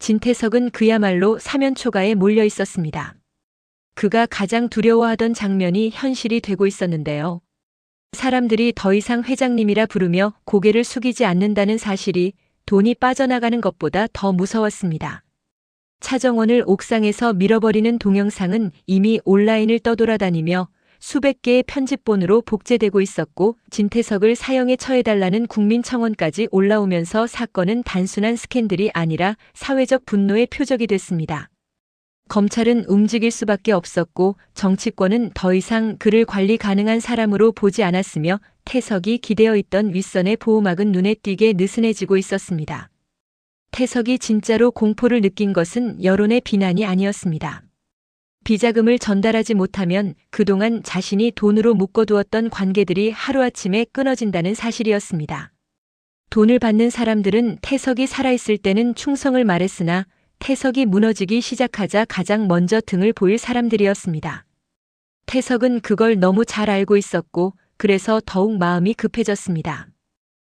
진태석은 그야말로 사면초가에 몰려 있었습니다. 그가 가장 두려워하던 장면이 현실이 되고 있었는데요. 사람들이 더 이상 회장님이라 부르며 고개를 숙이지 않는다는 사실이 돈이 빠져나가는 것보다 더 무서웠습니다. 차정원을 옥상에서 밀어버리는 동영상은 이미 온라인을 떠돌아다니며 수백 개의 편집본으로 복제되고 있었고, 진태석을 사형에 처해달라는 국민청원까지 올라오면서 사건은 단순한 스캔들이 아니라 사회적 분노의 표적이 됐습니다. 검찰은 움직일 수밖에 없었고, 정치권은 더 이상 그를 관리 가능한 사람으로 보지 않았으며, 태석이 기대어 있던 윗선의 보호막은 눈에 띄게 느슨해지고 있었습니다. 태석이 진짜로 공포를 느낀 것은 여론의 비난이 아니었습니다. 비자금을 전달하지 못하면 그동안 자신이 돈으로 묶어두었던 관계들이 하루아침에 끊어진다는 사실이었습니다. 돈을 받는 사람들은 태석이 살아있을 때는 충성을 말했으나 태석이 무너지기 시작하자 가장 먼저 등을 보일 사람들이었습니다. 태석은 그걸 너무 잘 알고 있었고, 그래서 더욱 마음이 급해졌습니다.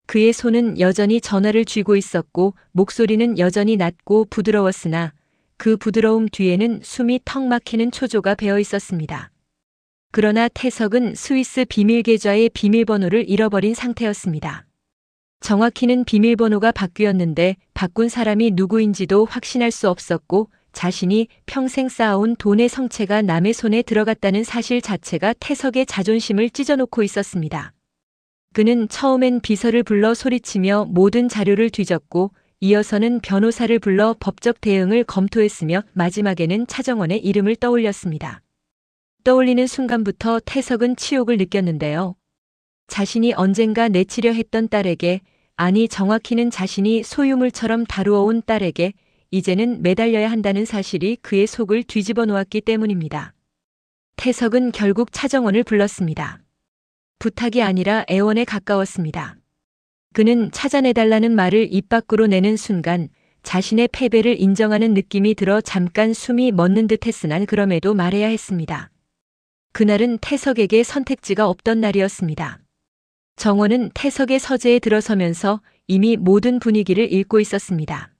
그의 손은 여전히 전화를 쥐고 있었고, 목소리는 여전히 낮고 부드러웠으나 그 부드러움 뒤에는 숨이 턱 막히는 초조가 배어 있었습니다. 그러나 태석은 스위스 비밀 계좌의 비밀번호를 잃어버린 상태였습니다. 정확히는 비밀번호가 바뀌었는데 바꾼 사람이 누구인지도 확신할 수 없었고, 자신이 평생 쌓아온 돈의 성체가 남의 손에 들어갔다는 사실 자체가 태석의 자존심을 찢어놓고 있었습니다. 그는 처음엔 비서를 불러 소리치며 모든 자료를 뒤졌고, 이어서는 변호사를 불러 법적 대응을 검토했으며 마지막에는 차정원의 이름을 떠올렸습니다. 떠올리는 순간부터 태석은 치욕을 느꼈는데요. 자신이 언젠가 내치려 했던 딸에게, 아니 정확히는 자신이 소유물처럼 다루어온 딸에게 이제는 매달려야 한다는 사실이 그의 속을 뒤집어 놓았기 때문입니다. 태석은 결국 차정원을 불렀습니다. 부탁이 아니라 애원에 가까웠습니다. 그는 찾아내달라는 말을 입 밖으로 내는 순간 자신의 패배를 인정하는 느낌이 들어 잠깐 숨이 멎는 듯 했으나 그럼에도 말해야 했습니다. 그날은 태석에게 선택지가 없던 날이었습니다. 정원은 태석의 서재에 들어서면서 이미 모든 분위기를 읽고 있었습니다.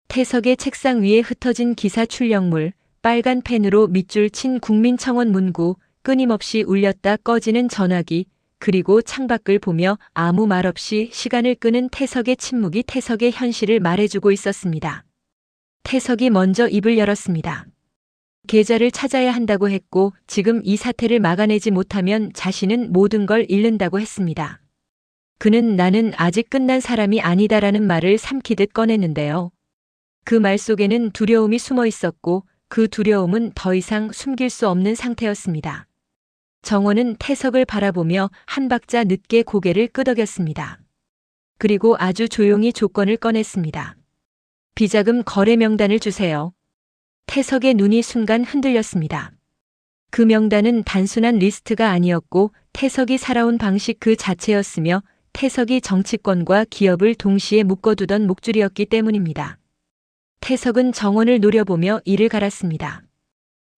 태석의 책상 위에 흩어진 기사 출력물, 빨간 펜으로 밑줄 친 국민청원 문구, 끊임없이 울렸다 꺼지는 전화기, 그리고 창밖을 보며 아무 말 없이 시간을 끄는 태석의 침묵이 태석의 현실을 말해주고 있었습니다. 태석이 먼저 입을 열었습니다. 계좌를 찾아야 한다고 했고, 지금 이 사태를 막아내지 못하면 자신은 모든 걸 잃는다고 했습니다. 그는 나는 아직 끝난 사람이 아니다라는 말을 삼키듯 꺼냈는데요. 그 말 속에는 두려움이 숨어 있었고, 그 두려움은 더 이상 숨길 수 없는 상태였습니다. 정원은 태석을 바라보며 한 박자 늦게 고개를 끄덕였습니다. 그리고 아주 조용히 조건을 꺼냈습니다. 비자금 거래 명단을 주세요. 태석의 눈이 순간 흔들렸습니다. 그 명단은 단순한 리스트가 아니었고 태석이 살아온 방식 그 자체였으며 태석이 정치권과 기업을 동시에 묶어두던 목줄이었기 때문입니다. 태석은 정원을 노려보며 이를 갈았습니다.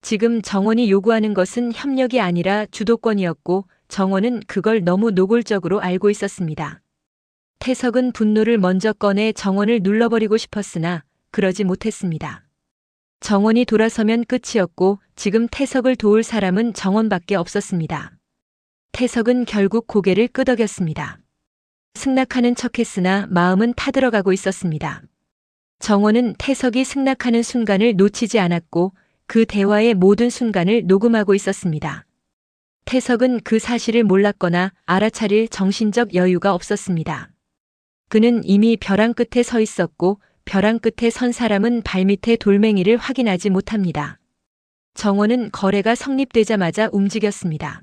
지금 정원이 요구하는 것은 협력이 아니라 주도권이었고 정원은 그걸 너무 노골적으로 알고 있었습니다. 태석은 분노를 먼저 꺼내 정원을 눌러버리고 싶었으나 그러지 못했습니다. 정원이 돌아서면 끝이었고 지금 태석을 도울 사람은 정원밖에 없었습니다. 태석은 결국 고개를 끄덕였습니다. 승낙하는 척했으나 마음은 타들어가고 있었습니다. 정원은 태석이 승낙하는 순간을 놓치지 않았고 그 대화의 모든 순간을 녹음하고 있었습니다. 태석은 그 사실을 몰랐거나 알아차릴 정신적 여유가 없었습니다. 그는 이미 벼랑 끝에 서 있었고 벼랑 끝에 선 사람은 발밑의 돌멩이를 확인하지 못합니다. 정원은 거래가 성립되자마자 움직였습니다.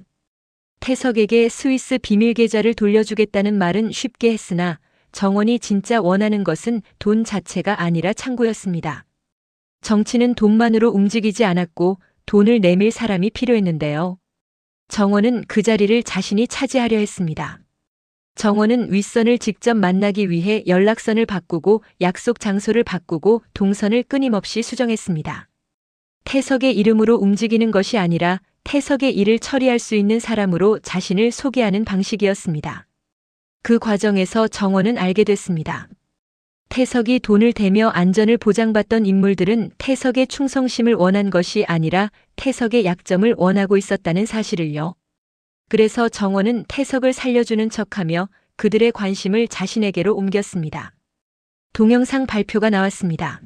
태석에게 스위스 비밀 계좌를 돌려주겠다는 말은 쉽게 했으나 정원이 진짜 원하는 것은 돈 자체가 아니라 창구였습니다. 정치는 돈만으로 움직이지 않았고 돈을 내밀 사람이 필요했는데요. 정원은 그 자리를 자신이 차지하려 했습니다. 정원은 윗선을 직접 만나기 위해 연락선을 바꾸고 약속 장소를 바꾸고 동선을 끊임없이 수정했습니다. 태석의 이름으로 움직이는 것이 아니라 태석의 일을 처리할 수 있는 사람으로 자신을 소개하는 방식이었습니다. 그 과정에서 정원은 알게 됐습니다. 태석이 돈을 대며 안전을 보장받던 인물들은 태석의 충성심을 원한 것이 아니라 태석의 약점을 원하고 있었다는 사실을요. 그래서 정원은 태석을 살려주는 척하며 그들의 관심을 자신에게로 옮겼습니다. 동영상 발표가 나왔습니다.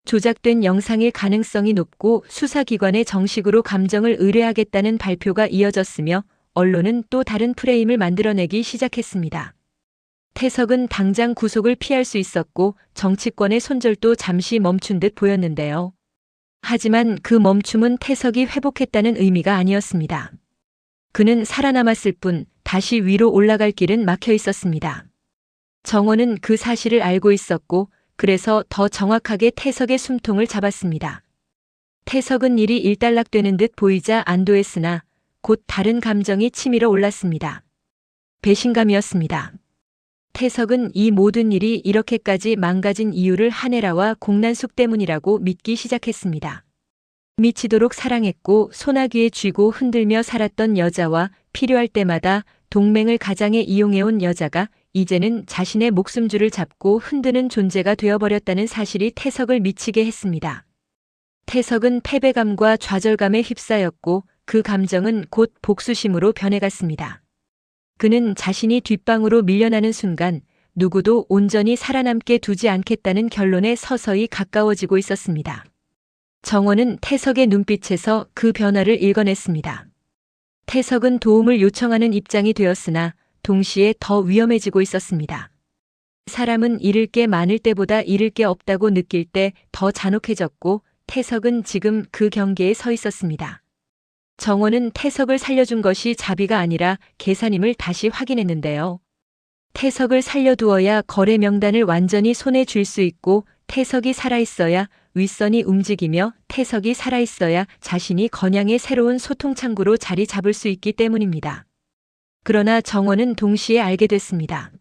조작된 영상일 가능성이 높고 수사기관에 정식으로 감정을 의뢰하겠다는 발표가 이어졌으며 언론은 또 다른 프레임을 만들어내기 시작했습니다. 태석은 당장 구속을 피할 수 있었고 정치권의 손절도 잠시 멈춘 듯 보였는데요. 하지만 그 멈춤은 태석이 회복했다는 의미가 아니었습니다. 그는 살아남았을 뿐 다시 위로 올라갈 길은 막혀 있었습니다. 정원은 그 사실을 알고 있었고 그래서 더 정확하게 태석의 숨통을 잡았습니다. 태석은 일이 일단락되는 듯 보이자 안도했으나 곧 다른 감정이 치밀어 올랐습니다. 배신감이었습니다. 태석은 이 모든 일이 이렇게까지 망가진 이유를 한혜라와 공난숙 때문이라고 믿기 시작했습니다. 미치도록 사랑했고 소나귀에 쥐고 흔들며 살았던 여자와 필요할 때마다 동맹을 가장해 이용해온 여자가 이제는 자신의 목숨줄을 잡고 흔드는 존재가 되어버렸다는 사실이 태석을 미치게 했습니다. 태석은 패배감과 좌절감에 휩싸였고 그 감정은 곧 복수심으로 변해갔습니다. 그는 자신이 뒷방으로 밀려나는 순간 누구도 온전히 살아남게 두지 않겠다는 결론에 서서히 가까워지고 있었습니다. 정원은 태석의 눈빛에서 그 변화를 읽어냈습니다. 태석은 도움을 요청하는 입장이 되었으나 동시에 더 위험해지고 있었습니다. 사람은 잃을 게 많을 때보다 잃을 게 없다고 느낄 때 더 잔혹해졌고 태석은 지금 그 경계에 서 있었습니다. 정원은 태석을 살려준 것이 자비가 아니라 계산임을 다시 확인했는데요. 태석을 살려두어야 거래 명단을 완전히 손에 쥘 수 있고 태석이 살아있어야 윗선이 움직이며 태석이 살아있어야 자신이 건양의 새로운 소통창구로 자리 잡을 수 있기 때문입니다. 그러나 정원은 동시에 알게 됐습니다.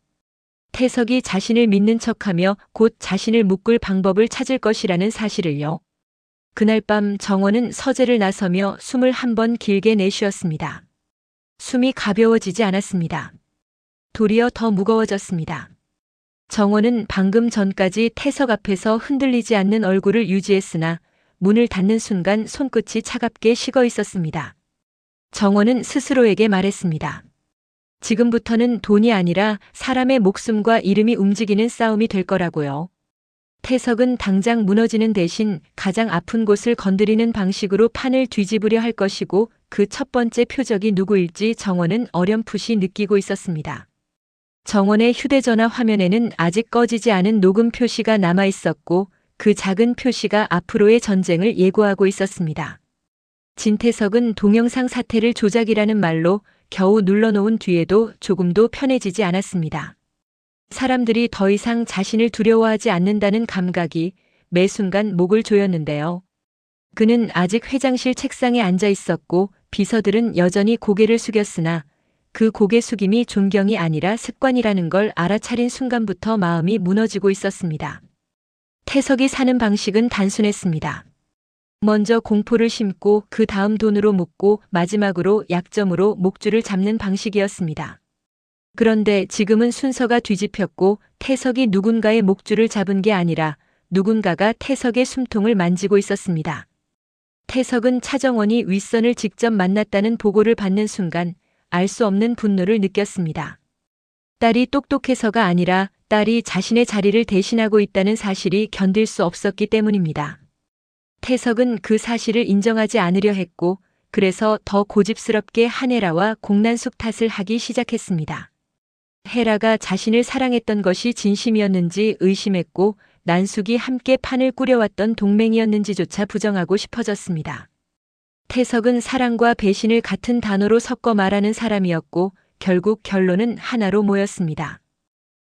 태석이 자신을 믿는 척하며 곧 자신을 묶을 방법을 찾을 것이라는 사실을요. 그날 밤 정원은 서재를 나서며 숨을 한 번 길게 내쉬었습니다. 숨이 가벼워지지 않았습니다. 도리어 더 무거워졌습니다. 정원은 방금 전까지 태석 앞에서 흔들리지 않는 얼굴을 유지했으나 문을 닫는 순간 손끝이 차갑게 식어 있었습니다. 정원은 스스로에게 말했습니다. 지금부터는 돈이 아니라 사람의 목숨과 이름이 움직이는 싸움이 될 거라고요. 태석은 당장 무너지는 대신 가장 아픈 곳을 건드리는 방식으로 판을 뒤집으려 할 것이고 그 첫 번째 표적이 누구일지 정원은 어렴풋이 느끼고 있었습니다. 정원의 휴대전화 화면에는 아직 꺼지지 않은 녹음 표시가 남아 있었고 그 작은 표시가 앞으로의 전쟁을 예고하고 있었습니다. 진태석은 동영상 사태를 조작이라는 말로 겨우 눌러놓은 뒤에도 조금도 편해지지 않았습니다. 사람들이 더 이상 자신을 두려워하지 않는다는 감각이 매 순간 목을 조였는데요. 그는 아직 회장실 책상에 앉아 있었고 비서들은 여전히 고개를 숙였으나 그 고개 숙임이 존경이 아니라 습관이라는 걸 알아차린 순간부터 마음이 무너지고 있었습니다. 태석이 사는 방식은 단순했습니다. 먼저 공포를 심고 그 다음 돈으로 묶고 마지막으로 약점으로 목줄을 잡는 방식이었습니다. 그런데 지금은 순서가 뒤집혔고 태석이 누군가의 목줄을 잡은 게 아니라 누군가가 태석의 숨통을 만지고 있었습니다. 태석은 차정원이 윗선을 직접 만났다는 보고를 받는 순간 알 수 없는 분노를 느꼈습니다. 딸이 똑똑해서가 아니라 딸이 자신의 자리를 대신하고 있다는 사실이 견딜 수 없었기 때문입니다. 태석은 그 사실을 인정하지 않으려 했고 그래서 더 고집스럽게 한혜라와 공난숙 탓을 하기 시작했습니다. 혜라가 자신을 사랑했던 것이 진심이었는지 의심했고 난숙이 함께 판을 꾸려왔던 동맹이었는지조차 부정하고 싶어졌습니다. 태석은 사랑과 배신을 같은 단어로 섞어 말하는 사람이었고 결국 결론은 하나로 모였습니다.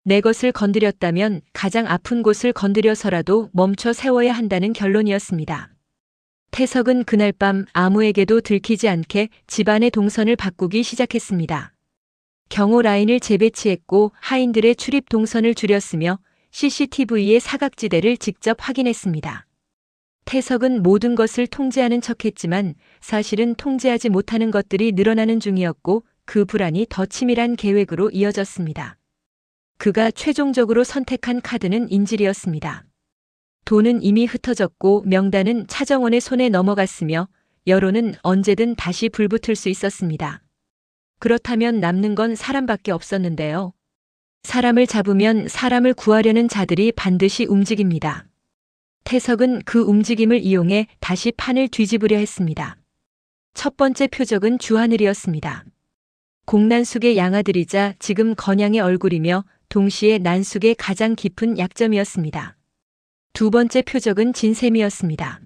내 것을 건드렸다면 가장 아픈 곳을 건드려서라도 멈춰 세워야 한다는 결론이었습니다. 태석은 그날 밤 아무에게도 들키지 않게 집안의 동선을 바꾸기 시작했습니다. 경호 라인을 재배치했고 하인들의 출입 동선을 줄였으며 CCTV의 사각지대를 직접 확인했습니다. 태석은 모든 것을 통제하는 척했지만 사실은 통제하지 못하는 것들이 늘어나는 중이었고 그 불안이 더 치밀한 계획으로 이어졌습니다. 그가 최종적으로 선택한 카드는 인질이었습니다. 돈은 이미 흩어졌고 명단은 차정원의 손에 넘어갔으며 여론은 언제든 다시 불붙을 수 있었습니다. 그렇다면 남는 건 사람밖에 없었는데요. 사람을 잡으면 사람을 구하려는 자들이 반드시 움직입니다. 태석은 그 움직임을 이용해 다시 판을 뒤집으려 했습니다. 첫 번째 표적은 주하늘이었습니다. 공난숙의 양아들이자 지금 건양의 얼굴이며 동시에 난숙의 가장 깊은 약점이었습니다. 두 번째 표적은 진샘이었습니다.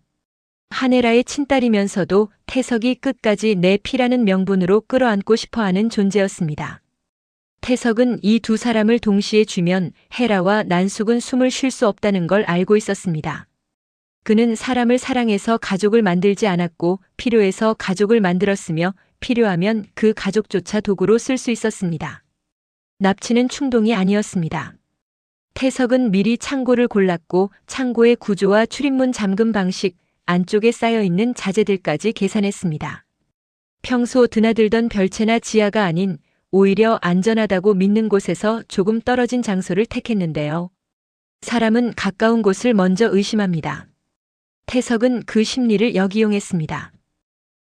한혜라의 친딸이면서도 태석이 끝까지 내 피라는 명분으로 끌어안고 싶어하는 존재였습니다. 태석은 이 두 사람을 동시에 쥐면 헤라와 난숙은 숨을 쉴 수 없다는 걸 알고 있었습니다. 그는 사람을 사랑해서 가족을 만들지 않았고 필요해서 가족을 만들었으며 필요하면 그 가족조차 도구로 쓸 수 있었습니다. 납치는 충동이 아니었습니다. 태석은 미리 창고를 골랐고 창고의 구조와 출입문 잠금 방식, 안쪽에 쌓여있는 자재들까지 계산했습니다. 평소 드나들던 별채나 지하가 아닌 오히려 안전하다고 믿는 곳에서 조금 떨어진 장소를 택했는데요. 사람은 가까운 곳을 먼저 의심합니다. 태석은 그 심리를 역이용했습니다.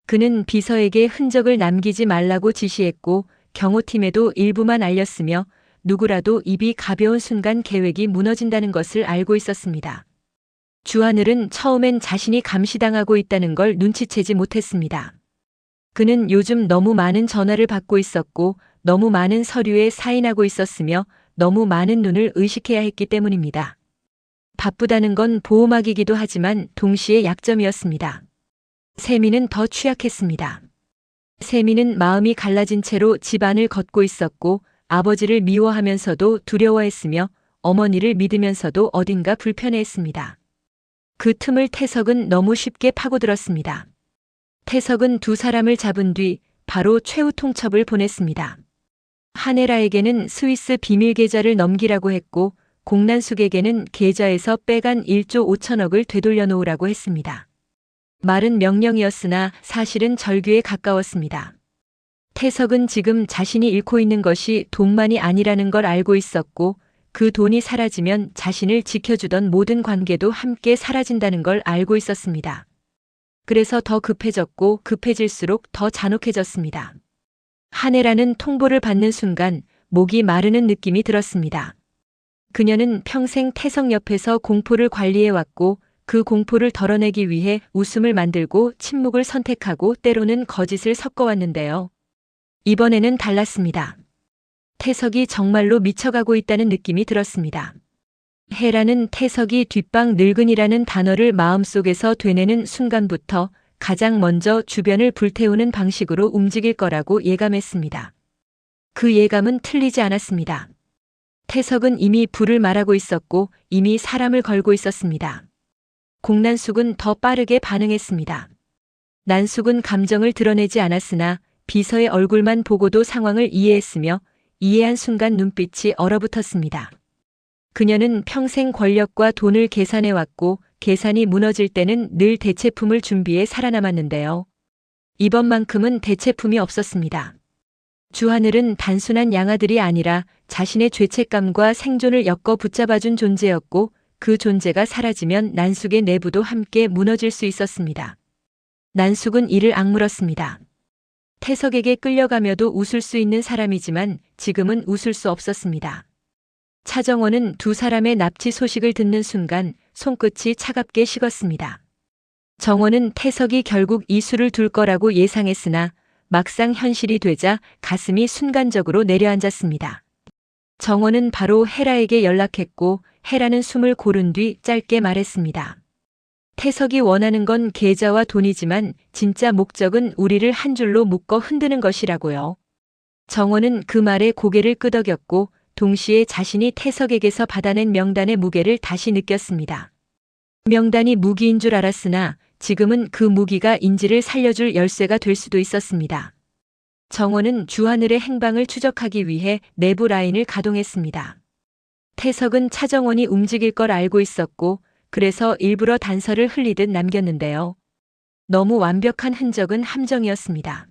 그는 비서에게 흔적을 남기지 말라고 지시했고 경호팀에도 일부만 알렸으며 누구라도 입이 가벼운 순간 계획이 무너진다는 것을 알고 있었습니다. 주하늘은 처음엔 자신이 감시당하고 있다는 걸 눈치채지 못했습니다. 그는 요즘 너무 많은 전화를 받고 있었고 너무 많은 서류에 사인하고 있었으며 너무 많은 눈을 의식해야 했기 때문입니다. 바쁘다는 건 보호막이기도 하지만 동시에 약점이었습니다. 세미는 더 취약했습니다. 세미는 마음이 갈라진 채로 집안을 걷고 있었고 아버지를 미워하면서도 두려워했으며 어머니를 믿으면서도 어딘가 불편해했습니다. 그 틈을 태석은 너무 쉽게 파고들었습니다. 태석은 두 사람을 잡은 뒤 바로 최후 통첩을 보냈습니다. 한혜라에게는 스위스 비밀 계좌를 넘기라고 했고 공난숙에게는 계좌에서 빼간 1조 5천억을 되돌려 놓으라고 했습니다. 말은 명령이었으나 사실은 절규에 가까웠습니다. 태석은 지금 자신이 잃고 있는 것이 돈만이 아니라는 걸 알고 있었고 그 돈이 사라지면 자신을 지켜주던 모든 관계도 함께 사라진다는 걸 알고 있었습니다. 그래서 더 급해졌고 급해질수록 더 잔혹해졌습니다. 한혜라는 통보를 받는 순간 목이 마르는 느낌이 들었습니다. 그녀는 평생 태석 옆에서 공포를 관리해왔고 그 공포를 덜어내기 위해 웃음을 만들고 침묵을 선택하고 때로는 거짓을 섞어왔는데요. 이번에는 달랐습니다. 태석이 정말로 미쳐가고 있다는 느낌이 들었습니다. 헤라는 태석이 뒷방 늙은이라는 단어를 마음속에서 되뇌는 순간부터 가장 먼저 주변을 불태우는 방식으로 움직일 거라고 예감했습니다. 그 예감은 틀리지 않았습니다. 태석은 이미 불을 말하고 있었고 이미 사람을 걸고 있었습니다. 공난숙은 더 빠르게 반응했습니다. 난숙은 감정을 드러내지 않았으나 비서의 얼굴만 보고도 상황을 이해했으며 이해한 순간 눈빛이 얼어붙었습니다. 그녀는 평생 권력과 돈을 계산해왔고 계산이 무너질 때는 늘 대체품을 준비해 살아남았는데요. 이번만큼은 대체품이 없었습니다. 주하늘은 단순한 양아들이 아니라 자신의 죄책감과 생존을 엮어 붙잡아준 존재였고 그 존재가 사라지면 난숙의 내부도 함께 무너질 수 있었습니다. 난숙은 이를 악물었습니다. 태석에게 끌려가며도 웃을 수 있는 사람이지만 지금은 웃을 수 없었습니다. 차정원은 두 사람의 납치 소식을 듣는 순간 손끝이 차갑게 식었습니다. 정원은 태석이 결국 이 수를 둘 거라고 예상했으나 막상 현실이 되자 가슴이 순간적으로 내려앉았습니다. 정원은 바로 헤라에게 연락했고 헤라는 숨을 고른 뒤 짧게 말했습니다. 태석이 원하는 건 계좌와 돈이지만 진짜 목적은 우리를 한 줄로 묶어 흔드는 것이라고요. 정원은 그 말에 고개를 끄덕였고 동시에 자신이 태석에게서 받아낸 명단의 무게를 다시 느꼈습니다. 명단이 무기인 줄 알았으나 지금은 그 무기가 인지를 살려줄 열쇠가 될 수도 있었습니다. 정원은 주하늘의 행방을 추적하기 위해 내부 라인을 가동했습니다. 태석은 차정원이 움직일 걸 알고 있었고 그래서 일부러 단서를 흘리듯 남겼는데요. 너무 완벽한 흔적은 함정이었습니다.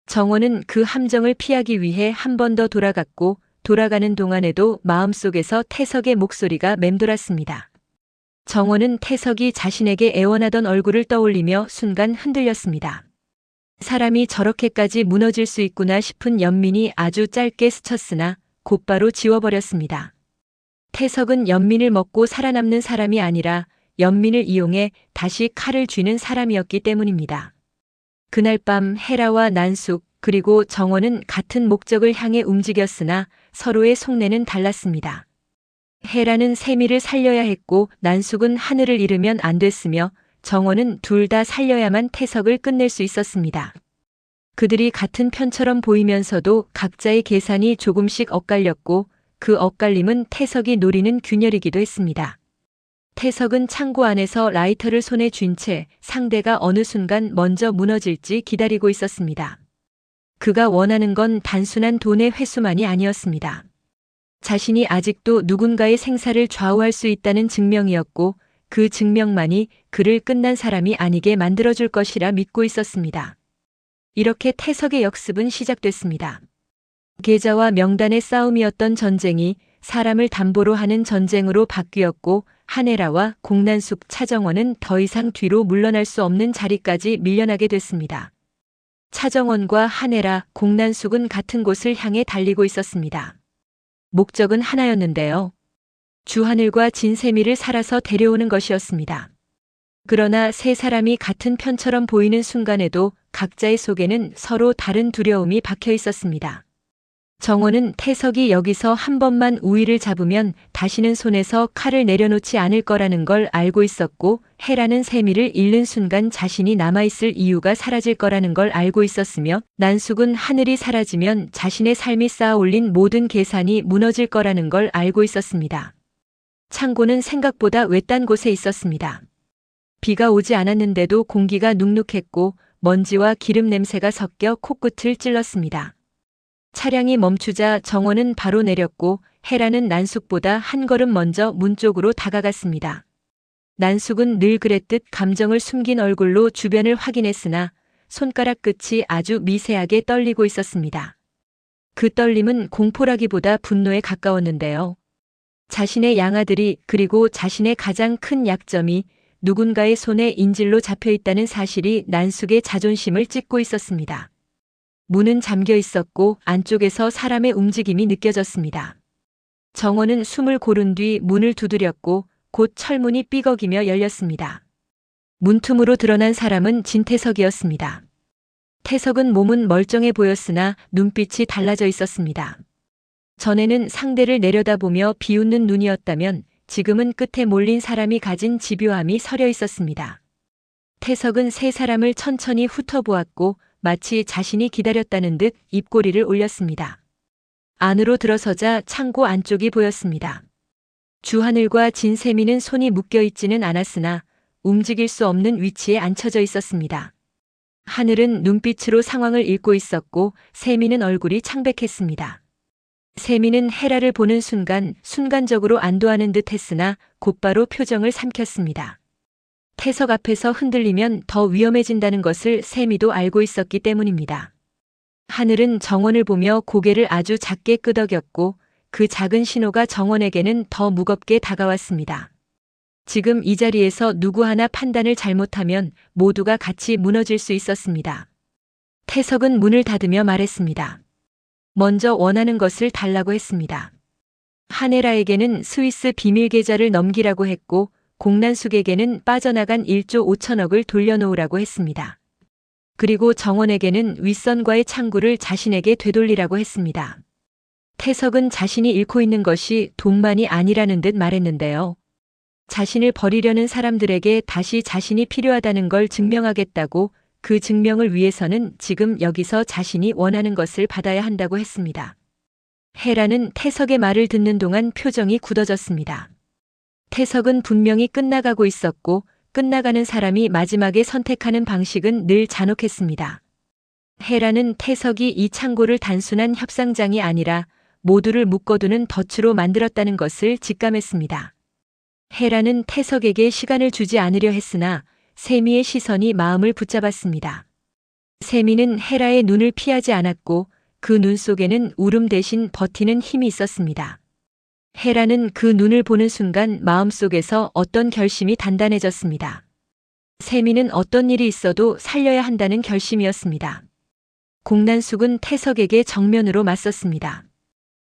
정원은 그 함정을 피하기 위해 한 번 더 돌아갔고 돌아가는 동안에도 마음속에서 태석의 목소리가 맴돌았습니다. 정원은 태석이 자신에게 애원하던 얼굴을 떠올리며 순간 흔들렸습니다. 사람이 저렇게까지 무너질 수 있구나 싶은 연민이 아주 짧게 스쳤으나 곧바로 지워버렸습니다. 태석은 연민을 먹고 살아남는 사람이 아니라 연민을 이용해 다시 칼을 쥐는 사람이었기 때문입니다. 그날 밤 헤라와 난숙 그리고 정원은 같은 목적을 향해 움직였으나 서로의 속내는 달랐습니다. 헤라는 세미를 살려야 했고 난숙은 하늘을 잃으면 안 됐으며 정원은 둘 다 살려야만 태석을 끝낼 수 있었습니다. 그들이 같은 편처럼 보이면서도 각자의 계산이 조금씩 엇갈렸고 그 엇갈림은 태석이 노리는 균열이기도 했습니다. 태석은 창고 안에서 라이터를 손에 쥔 채 상대가 어느 순간 먼저 무너질지 기다리고 있었습니다. 그가 원하는 건 단순한 돈의 회수만이 아니었습니다. 자신이 아직도 누군가의 생사를 좌우할 수 있다는 증명이었고 그 증명만이 그를 끝난 사람이 아니게 만들어줄 것이라 믿고 있었습니다. 이렇게 태석의 역습은 시작됐습니다. 계좌와 명단의 싸움이었던 전쟁이 사람을 담보로 하는 전쟁으로 바뀌었고 한혜라와 공난숙, 차정원은 더 이상 뒤로 물러날 수 없는 자리까지 밀려나게 됐습니다. 차정원과 한혜라, 공난숙은 같은 곳을 향해 달리고 있었습니다. 목적은 하나였는데요. 주하늘과 진세미를 살아서 데려오는 것이었습니다. 그러나 세 사람이 같은 편처럼 보이는 순간에도 각자의 속에는 서로 다른 두려움이 박혀 있었습니다. 정원은 태석이 여기서 한 번만 우위를 잡으면 다시는 손에서 칼을 내려놓지 않을 거라는 걸 알고 있었고 헤라는 세미를 잃는 순간 자신이 남아있을 이유가 사라질 거라는 걸 알고 있었으며 난숙은 하늘이 사라지면 자신의 삶이 쌓아 올린 모든 계산이 무너질 거라는 걸 알고 있었습니다. 창고는 생각보다 외딴 곳에 있었습니다. 비가 오지 않았는데도 공기가 눅눅했고 먼지와 기름 냄새가 섞여 코끝을 찔렀습니다. 차량이 멈추자 정원은 바로 내렸고 헤라는 난숙보다 한 걸음 먼저 문 쪽으로 다가갔습니다. 난숙은 늘 그랬듯 감정을 숨긴 얼굴로 주변을 확인했으나 손가락 끝이 아주 미세하게 떨리고 있었습니다. 그 떨림은 공포라기보다 분노에 가까웠는데요. 자신의 양아들이 그리고 자신의 가장 큰 약점이 누군가의 손에 인질로 잡혀 있다는 사실이 난숙의 자존심을 찢고 있었습니다. 문은 잠겨 있었고 안쪽에서 사람의 움직임이 느껴졌습니다. 정원은 숨을 고른 뒤 문을 두드렸고 곧 철문이 삐걱이며 열렸습니다. 문틈으로 드러난 사람은 진태석이었습니다. 태석은 몸은 멀쩡해 보였으나 눈빛이 달라져 있었습니다. 전에는 상대를 내려다보며 비웃는 눈이었다면 지금은 끝에 몰린 사람이 가진 집요함이 서려 있었습니다. 태석은 세 사람을 천천히 훑어보았고 마치 자신이 기다렸다는 듯 입꼬리를 올렸습니다. 안으로 들어서자 창고 안쪽이 보였습니다. 주하늘과 진세미는 손이 묶여 있지는 않았으나 움직일 수 없는 위치에 앉혀져 있었습니다. 하늘은 눈빛으로 상황을 읽고 있었고 세미는 얼굴이 창백했습니다. 세미는 헤라를 보는 순간적으로 안도하는 듯 했으나 곧바로 표정을 삼켰습니다. 태석 앞에서 흔들리면 더 위험해진다는 것을 세미도 알고 있었기 때문입니다. 하늘은 정원을 보며 고개를 아주 작게 끄덕였고 그 작은 신호가 정원에게는 더 무겁게 다가왔습니다. 지금 이 자리에서 누구 하나 판단을 잘못하면 모두가 같이 무너질 수 있었습니다. 태석은 문을 닫으며 말했습니다. 먼저 원하는 것을 달라고 했습니다. 한혜라에게는 스위스 비밀 계좌를 넘기라고 했고 공난숙에게는 빠져나간 1조 5천억을 돌려놓으라고 했습니다. 그리고 정원에게는 윗선과의 창구를 자신에게 되돌리라고 했습니다. 태석은 자신이 잃고 있는 것이 돈만이 아니라는 듯 말했는데요. 자신을 버리려는 사람들에게 다시 자신이 필요하다는 걸 증명하겠다고 그 증명을 위해서는 지금 여기서 자신이 원하는 것을 받아야 한다고 했습니다. 헤라는 태석의 말을 듣는 동안 표정이 굳어졌습니다. 태석은 분명히 끝나가고 있었고 끝나가는 사람이 마지막에 선택하는 방식은 늘 잔혹했습니다. 헤라는 태석이 이 창고를 단순한 협상장이 아니라 모두를 묶어두는 덫으로 만들었다는 것을 직감했습니다. 헤라는 태석에게 시간을 주지 않으려 했으나 세미의 시선이 마음을 붙잡았습니다. 세미는 헤라의 눈을 피하지 않았고 그 눈 속에는 울음 대신 버티는 힘이 있었습니다. 헤라는 그 눈을 보는 순간 마음속에서 어떤 결심이 단단해졌습니다. 세미는 어떤 일이 있어도 살려야 한다는 결심이었습니다. 공난숙은 태석에게 정면으로 맞섰습니다.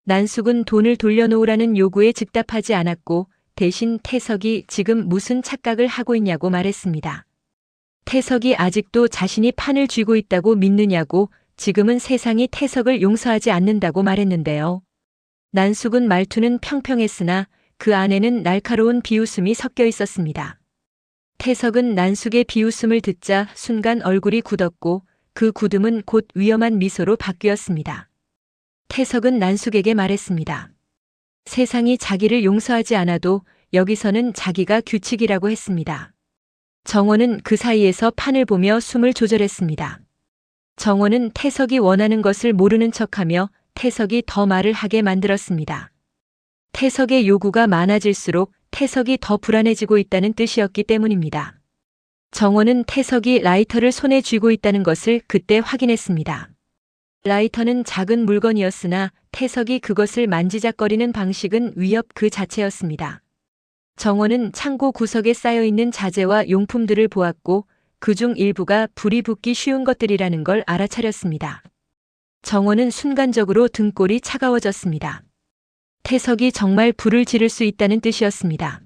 난숙은 돈을 돌려놓으라는 요구에 즉답하지 않았고 대신 태석이 지금 무슨 착각을 하고 있냐고 말했습니다. 태석이 아직도 자신이 판을 쥐고 있다고 믿느냐고 지금은 세상이 태석을 용서하지 않는다고 말했는데요. 난숙은 말투는 평평했으나 그 안에는 날카로운 비웃음이 섞여 있었습니다. 태석은 난숙의 비웃음을 듣자 순간 얼굴이 굳었고 그 굳음은 곧 위험한 미소로 바뀌었습니다. 태석은 난숙에게 말했습니다. 세상이 자기를 용서하지 않아도 여기서는 자기가 규칙이라고 했습니다. 정원은 그 사이에서 판을 보며 숨을 조절했습니다. 정원은 태석이 원하는 것을 모르는 척하며 태석이 더 말을 하게 만들었습니다. 태석의 요구가 많아질수록 태석이 더 불안해지고 있다는 뜻이었기 때문입니다. 정원은 태석이 라이터를 손에 쥐고 있다는 것을 그때 확인했습니다. 라이터는 작은 물건이었으나 태석이 그것을 만지작거리는 방식은 위협 그 자체였습니다. 정원은 창고 구석에 쌓여있는 자재와 용품들을 보았고 그중 일부가 불이 붙기 쉬운 것들이라는 걸 알아차렸습니다. 정원은 순간적으로 등골이 차가워졌습니다. 태석이 정말 불을 지를 수 있다는 뜻이었습니다.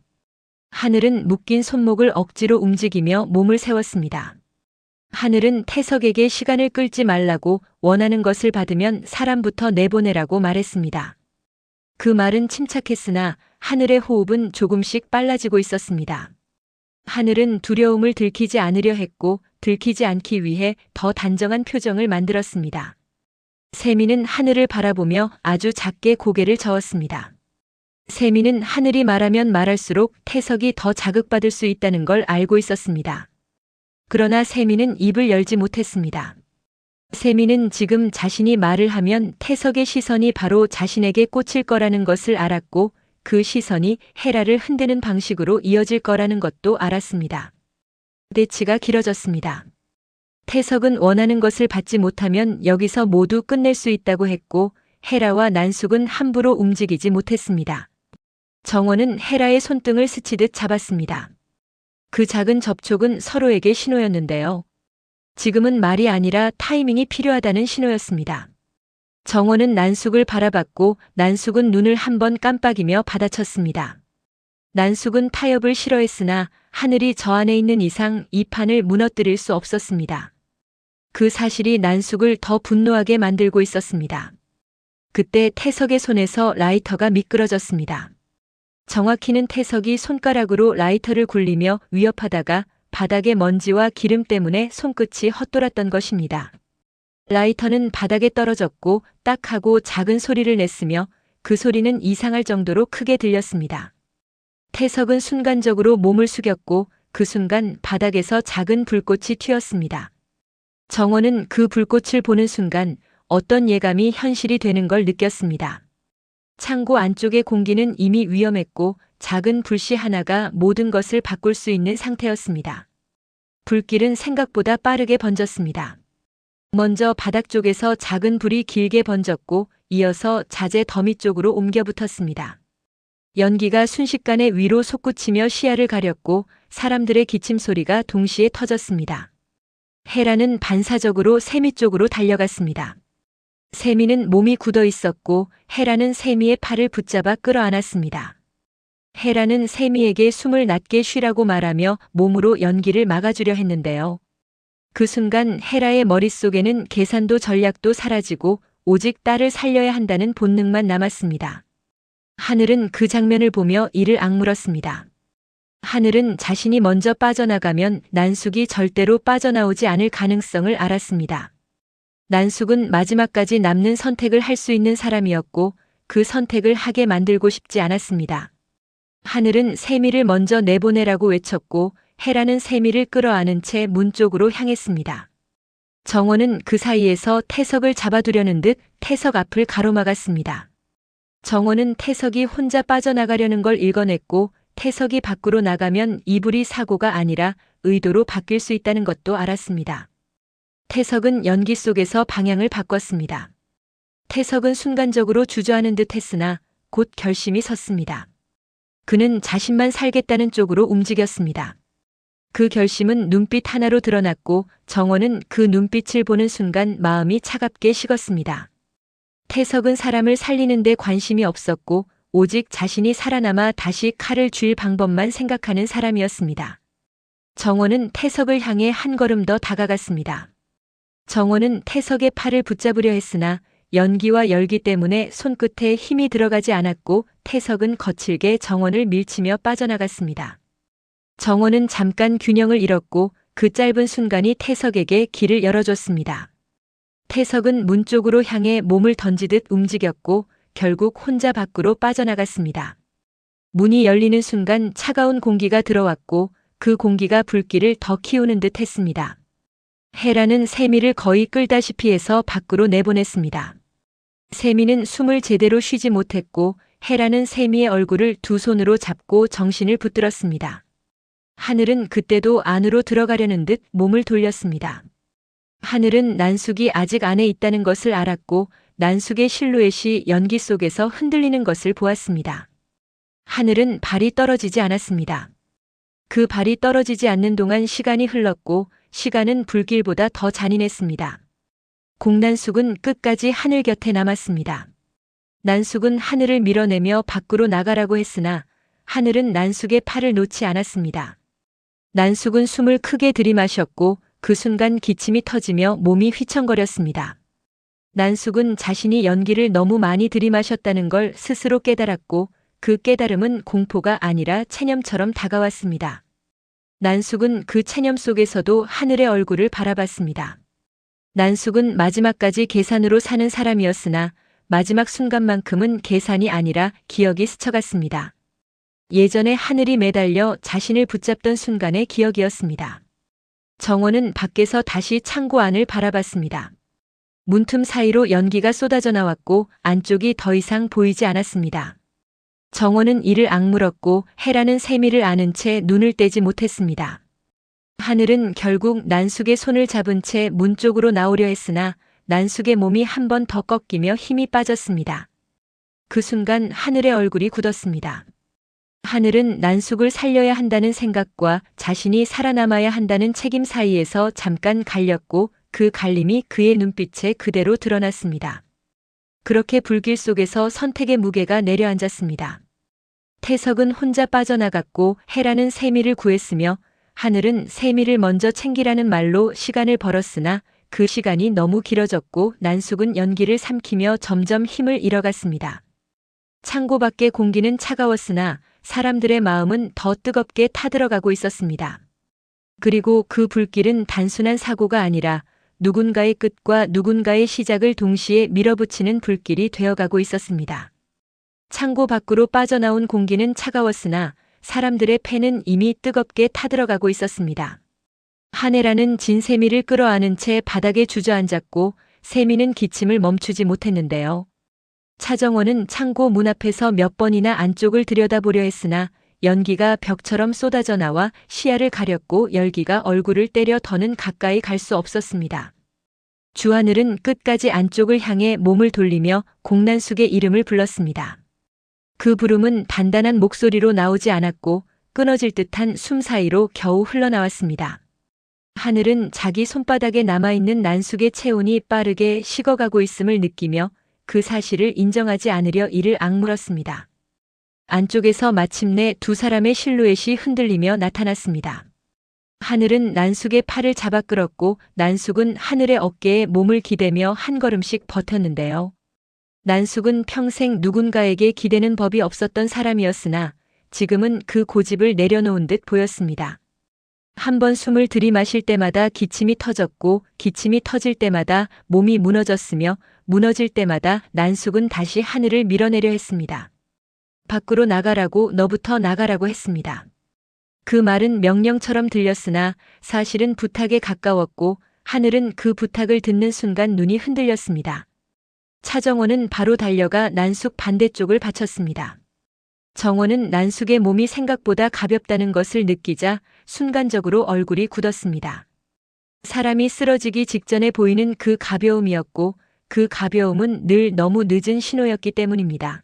하늘은 묶인 손목을 억지로 움직이며 몸을 세웠습니다. 하늘은 태석에게 시간을 끌지 말라고 원하는 것을 받으면 사람부터 내보내라고 말했습니다. 그 말은 침착했으나 하늘의 호흡은 조금씩 빨라지고 있었습니다. 하늘은 두려움을 들키지 않으려 했고 들키지 않기 위해 더 단정한 표정을 만들었습니다. 세미는 하늘을 바라보며 아주 작게 고개를 저었습니다. 세미는 하늘이 말하면 말할수록 태석이 더 자극받을 수 있다는 걸 알고 있었습니다. 그러나 세미는 입을 열지 못했습니다. 세미는 지금 자신이 말을 하면 태석의 시선이 바로 자신에게 꽂힐 거라는 것을 알았고 그 시선이 헤라를 흔드는 방식으로 이어질 거라는 것도 알았습니다. 대치가 길어졌습니다. 태석은 원하는 것을 받지 못하면 여기서 모두 끝낼 수 있다고 했고 헤라와 난숙은 함부로 움직이지 못했습니다. 정원은 헤라의 손등을 스치듯 잡았습니다. 그 작은 접촉은 서로에게 신호였는데요. 지금은 말이 아니라 타이밍이 필요하다는 신호였습니다. 정원은 난숙을 바라봤고 난숙은 눈을 한번 깜빡이며 받아쳤습니다. 난숙은 타협을 싫어했으나 하늘이 저 안에 있는 이상 이 판을 무너뜨릴 수 없었습니다. 그 사실이 난숙을 더 분노하게 만들고 있었습니다. 그때 태석의 손에서 라이터가 미끄러졌습니다. 정확히는 태석이 손가락으로 라이터를 굴리며 위협하다가 바닥의 먼지와 기름 때문에 손끝이 헛돌았던 것입니다. 라이터는 바닥에 떨어졌고 딱 하고 작은 소리를 냈으며 그 소리는 이상할 정도로 크게 들렸습니다. 태석은 순간적으로 몸을 숙였고 그 순간 바닥에서 작은 불꽃이 튀었습니다. 정원은 그 불꽃을 보는 순간 어떤 예감이 현실이 되는 걸 느꼈습니다. 창고 안쪽의 공기는 이미 위험했고 작은 불씨 하나가 모든 것을 바꿀 수 있는 상태였습니다. 불길은 생각보다 빠르게 번졌습니다. 먼저 바닥 쪽에서 작은 불이 길게 번졌고 이어서 자재 더미 쪽으로 옮겨 붙었습니다. 연기가 순식간에 위로 솟구치며 시야를 가렸고 사람들의 기침 소리가 동시에 터졌습니다. 헤라는 반사적으로 세미 쪽으로 달려갔습니다. 세미는 몸이 굳어 있었고 헤라는 세미의 팔을 붙잡아 끌어안았습니다. 헤라는 세미에게 숨을 낮게 쉬라고 말하며 몸으로 연기를 막아주려 했는데요. 그 순간 헤라의 머릿속에는 계산도 전략도 사라지고 오직 딸을 살려야 한다는 본능만 남았습니다. 하늘은 그 장면을 보며 이를 악물었습니다. 하늘은 자신이 먼저 빠져나가면 난숙이 절대로 빠져나오지 않을 가능성을 알았습니다. 난숙은 마지막까지 남는 선택을 할 수 있는 사람이었고 그 선택을 하게 만들고 싶지 않았습니다. 하늘은 세미를 먼저 내보내라고 외쳤고 헤라는 세미를 끌어안은 채 문 쪽으로 향했습니다. 정원은 그 사이에서 태석을 잡아두려는 듯 태석 앞을 가로막았습니다. 정원은 태석이 혼자 빠져나가려는 걸 읽어냈고 태석이 밖으로 나가면 이불이 사고가 아니라 의도로 바뀔 수 있다는 것도 알았습니다. 태석은 연기 속에서 방향을 바꿨습니다. 태석은 순간적으로 주저하는 듯 했으나 곧 결심이 섰습니다. 그는 자신만 살겠다는 쪽으로 움직였습니다. 그 결심은 눈빛 하나로 드러났고 정원은 그 눈빛을 보는 순간 마음이 차갑게 식었습니다. 태석은 사람을 살리는 데 관심이 없었고 오직 자신이 살아남아 다시 칼을 쥘 방법만 생각하는 사람이었습니다. 정원은 태석을 향해 한 걸음 더 다가갔습니다. 정원은 태석의 팔을 붙잡으려 했으나 연기와 열기 때문에 손끝에 힘이 들어가지 않았고 태석은 거칠게 정원을 밀치며 빠져나갔습니다. 정원은 잠깐 균형을 잃었고 그 짧은 순간이 태석에게 길을 열어줬습니다. 태석은 문 쪽으로 향해 몸을 던지듯 움직였고 결국 혼자 밖으로 빠져나갔습니다. 문이 열리는 순간 차가운 공기가 들어왔고 그 공기가 불길을 더 키우는 듯 했습니다. 헤라는 세미를 거의 끌다시피 해서 밖으로 내보냈습니다. 세미는 숨을 제대로 쉬지 못했고 헤라는 세미의 얼굴을 두 손으로 잡고 정신을 붙들었습니다. 하늘은 그때도 안으로 들어가려는 듯 몸을 돌렸습니다. 하늘은 난숙이 아직 안에 있다는 것을 알았고 난숙의 실루엣이 연기 속에서 흔들리는 것을 보았습니다. 하늘은 발이 떨어지지 않았습니다. 그 발이 떨어지지 않는 동안 시간이 흘렀고 시간은 불길보다 더 잔인했습니다. 공난숙은 끝까지 하늘 곁에 남았습니다. 난숙은 하늘을 밀어내며 밖으로 나가라고 했으나 하늘은 난숙의 팔을 놓지 않았습니다. 난숙은 숨을 크게 들이마셨고 그 순간 기침이 터지며 몸이 휘청거렸습니다. 난숙은 자신이 연기를 너무 많이 들이마셨다는 걸 스스로 깨달았고 그 깨달음은 공포가 아니라 체념처럼 다가왔습니다. 난숙은 그 체념 속에서도 하늘의 얼굴을 바라봤습니다. 난숙은 마지막까지 계산으로 사는 사람이었으나 마지막 순간만큼은 계산이 아니라 기억이 스쳐갔습니다. 예전에 하늘이 매달려 자신을 붙잡던 순간의 기억이었습니다. 정원은 밖에서 다시 창고 안을 바라봤습니다. 문틈 사이로 연기가 쏟아져 나왔고 안쪽이 더 이상 보이지 않았습니다. 정원은 이를 악물었고 헤라는 세미를 아는 채 눈을 떼지 못했습니다. 하늘은 결국 난숙의 손을 잡은 채 문 쪽으로 나오려 했으나 난숙의 몸이 한 번 더 꺾이며 힘이 빠졌습니다. 그 순간 하늘의 얼굴이 굳었습니다. 하늘은 난숙을 살려야 한다는 생각과 자신이 살아남아야 한다는 책임 사이에서 잠깐 갈렸고 그 갈림이 그의 눈빛에 그대로 드러났습니다. 그렇게 불길 속에서 선택의 무게가 내려앉았습니다. 태석은 혼자 빠져나갔고 헤라는 세미를 구했으며 하늘은 세미를 먼저 챙기라는 말로 시간을 벌었으나 그 시간이 너무 길어졌고 난숙은 연기를 삼키며 점점 힘을 잃어갔습니다. 창고 밖의 공기는 차가웠으나 사람들의 마음은 더 뜨겁게 타들어가고 있었습니다. 그리고 그 불길은 단순한 사고가 아니라 누군가의 끝과 누군가의 시작을 동시에 밀어붙이는 불길이 되어가고 있었습니다. 창고 밖으로 빠져나온 공기는 차가웠으나 사람들의 폐는 이미 뜨겁게 타들어가고 있었습니다. 하네라는 진세미를 끌어안은 채 바닥에 주저앉았고 세미는 기침을 멈추지 못했는데요. 차정원은 창고 문 앞에서 몇 번이나 안쪽을 들여다보려 했으나 연기가 벽처럼 쏟아져 나와 시야를 가렸고 열기가 얼굴을 때려 더는 가까이 갈 수 없었습니다. 주하늘은 끝까지 안쪽을 향해 몸을 돌리며 공난숙의 이름을 불렀습니다. 그 부름은 단단한 목소리로 나오지 않았고 끊어질 듯한 숨 사이로 겨우 흘러나왔습니다. 하늘은 자기 손바닥에 남아있는 난숙의 체온이 빠르게 식어가고 있음을 느끼며 그 사실을 인정하지 않으려 이를 악물었습니다. 안쪽에서 마침내 두 사람의 실루엣이 흔들리며 나타났습니다. 하늘은 난숙의 팔을 잡아 끌었고 난숙은 하늘의 어깨에 몸을 기대며 한 걸음씩 버텼는데요. 난숙은 평생 누군가에게 기대는 법이 없었던 사람이었으나 지금은 그 고집을 내려놓은 듯 보였습니다. 한 번 숨을 들이마실 때마다 기침이 터졌고 기침이 터질 때마다 몸이 무너졌으며 무너질 때마다 난숙은 다시 하늘을 밀어내려 했습니다. 밖으로 나가라고 너부터 나가라고 했습니다. 그 말은 명령처럼 들렸으나 사실은 부탁에 가까웠고 하늘은 그 부탁을 듣는 순간 눈이 흔들렸습니다. 차정원은 바로 달려가 난숙 반대쪽을 받쳤습니다. 정원은 난숙의 몸이 생각보다 가볍다는 것을 느끼자 순간적으로 얼굴이 굳었습니다. 사람이 쓰러지기 직전에 보이는 그 가벼움이었고 그 가벼움은 늘 너무 늦은 신호였기 때문입니다.